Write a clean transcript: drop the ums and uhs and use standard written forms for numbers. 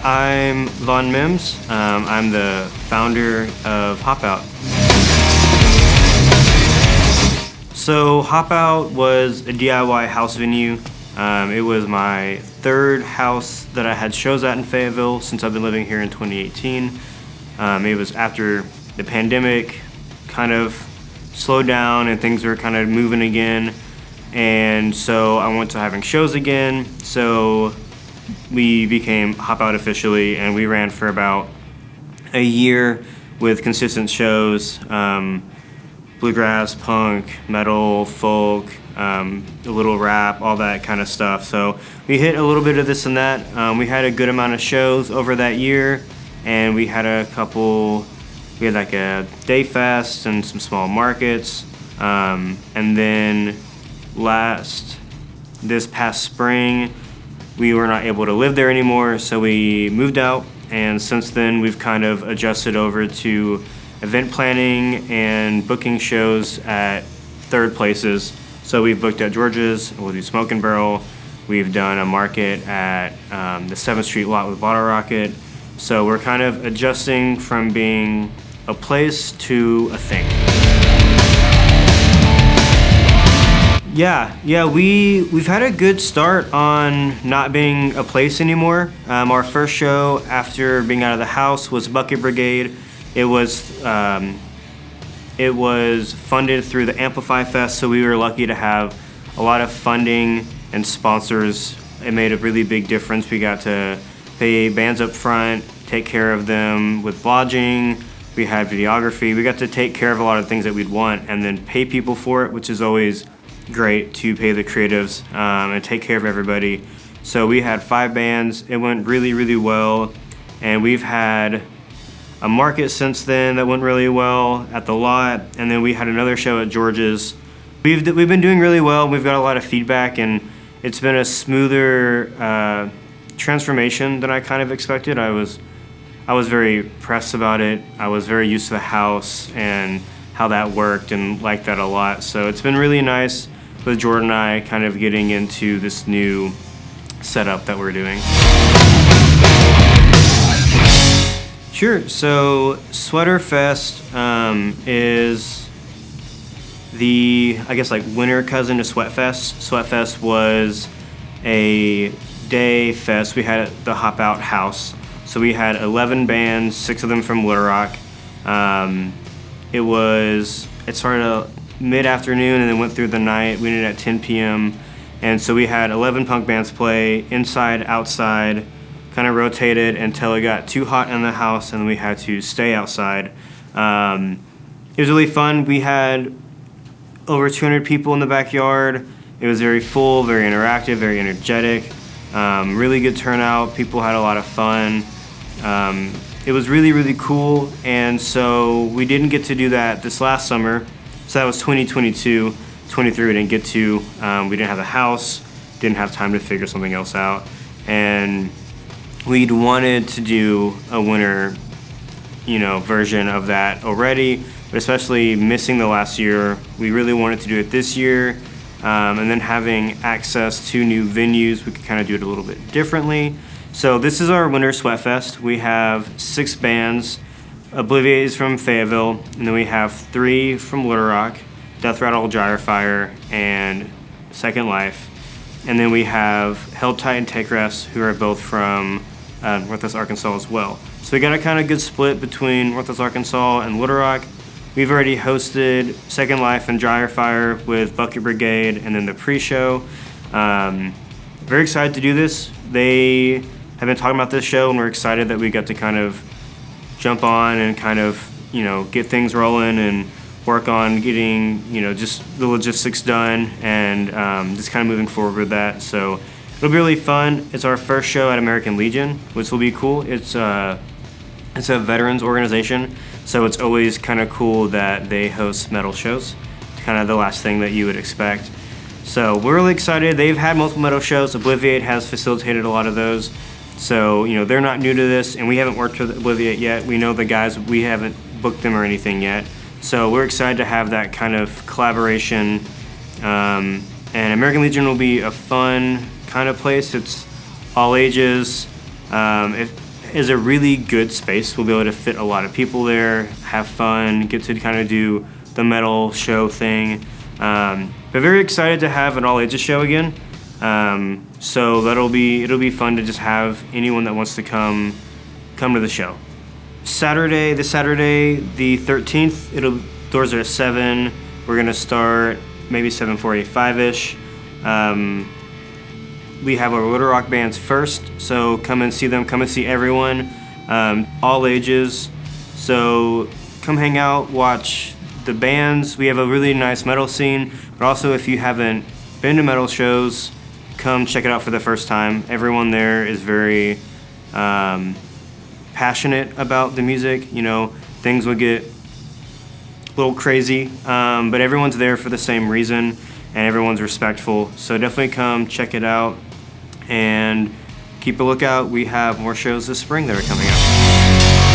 I'm Von Mims. I'm the founder of HopOut. So HopOut was a DIY house venue. It was my third house that I had shows at in Fayetteville since I've been living here in 2018. It was after the pandemic kind of slowed down and things were kind of moving again. And so I went to having shows again. So we became HopOut officially, and we ran for about a year with consistent shows, bluegrass, punk, metal, folk, a little rap, all that kind of stuff. So we hit a little bit of this and that. We had a good amount of shows over that year, and we had we had like a day fest and some small markets. And then this past spring, we were not able to live there anymore, so we moved out, and since then we've kind of adjusted over to event planning and booking shows at third places. So we've booked at George's, we'll do Smoke and Barrel, we've done a market at the 7th Street lot with Bottle Rocket. So we're kind of adjusting from being a place to a thing. Yeah, we've had a good start on not being a place anymore. Our first show after being out of the house was Bucket Brigade. It was funded through the Amplify Fest, so we were lucky to have a lot of funding and sponsors. It made a really big difference. We got to pay bands up front, take care of them with lodging. We had videography. We got to take care of a lot of things that we'd want and then pay people for it, which is always great to pay the creatives and take care of everybody. So we had 5 bands. It went really, really well, and we've had a market since then that went really well at the lot, and then we had another show at George's. We've been doing really well. We've got a lot of feedback, and it's been a smoother transformation than I kind of expected. I was very pressed about it. I was very used to the house and how that worked and liked that a lot. So it's been really nice with Jordan and I kind of getting into this new setup that we're doing. Sure, so Sweater Fest is the, I guess, like winter cousin to Sweat Fest. Sweat Fest was a day fest we had at the HopOut house. So we had 11 bands, 6 of them from Little Rock. It started mid-afternoon and then went through the night. We ended at 10 p.m. And so we had 11 punk bands play, inside, outside, kind of rotated until it got too hot in the house and we had to stay outside. It was really fun. We had over 200 people in the backyard. It was very full, very interactive, very energetic. Really good turnout. People had a lot of fun. It was really, really cool, and so we didn't get to do that this last summer. So that was 2022. 23 we didn't get to. We didn't have the house, didn't have time to figure something else out, and we'd wanted to do a winter, version of that already, but especially missing the last year, we really wanted to do it this year, and then having access to new venues, we could kind of do it a little bit differently. So this is our Winter Sweat Fest. We have 6 bands. Obliviate is from Fayetteville, and then we have 3 from Little Rock, Death Rattle, Gyrefire, and Second Life. And then we have Held Tight and Take Rest, who are both from Northwest Arkansas as well. So we got a kind of good split between Northwest Arkansas and Little Rock. We've already hosted Second Life and Gyrefire with Bucket Brigade and then the pre-show. Very excited to do this. They have been talking about this show, and we're excited that we got to kind of jump on and kind of, get things rolling and work on getting, just the logistics done and just kind of moving forward with that. So it'll be really fun. It's our first show at American Legion, which will be cool. It's a veterans organization, so it's always kind of cool that they host metal shows. It's kind of the last thing that you would expect. So we're really excited. They've had multiple metal shows. Obliviate has facilitated a lot of those. So, they're not new to this, and we haven't worked with Obliviate yet. We know the guys, we haven't booked them or anything yet. So we're excited to have that kind of collaboration. And American Legion will be a fun kind of place. It's all ages. is a really good space. We'll be able to fit a lot of people there, have fun, get to kind of do the metal show thing. But very excited to have an all ages show again. So it'll be fun to just have anyone that wants to come to the show. This Saturday, the 13th, doors are at 7. We're gonna start maybe 7:45-ish. We have our Rotor Rock bands first, so come and see them. Come and see everyone, all ages. So come hang out, watch the bands. We have a really nice metal scene, but also if you haven't been to metal shows, come check it out for the first time. Everyone there is very passionate about the music. You know, things will get a little crazy, but everyone's there for the same reason, and everyone's respectful. So definitely come check it out and keep a lookout. We have more shows this spring that are coming up.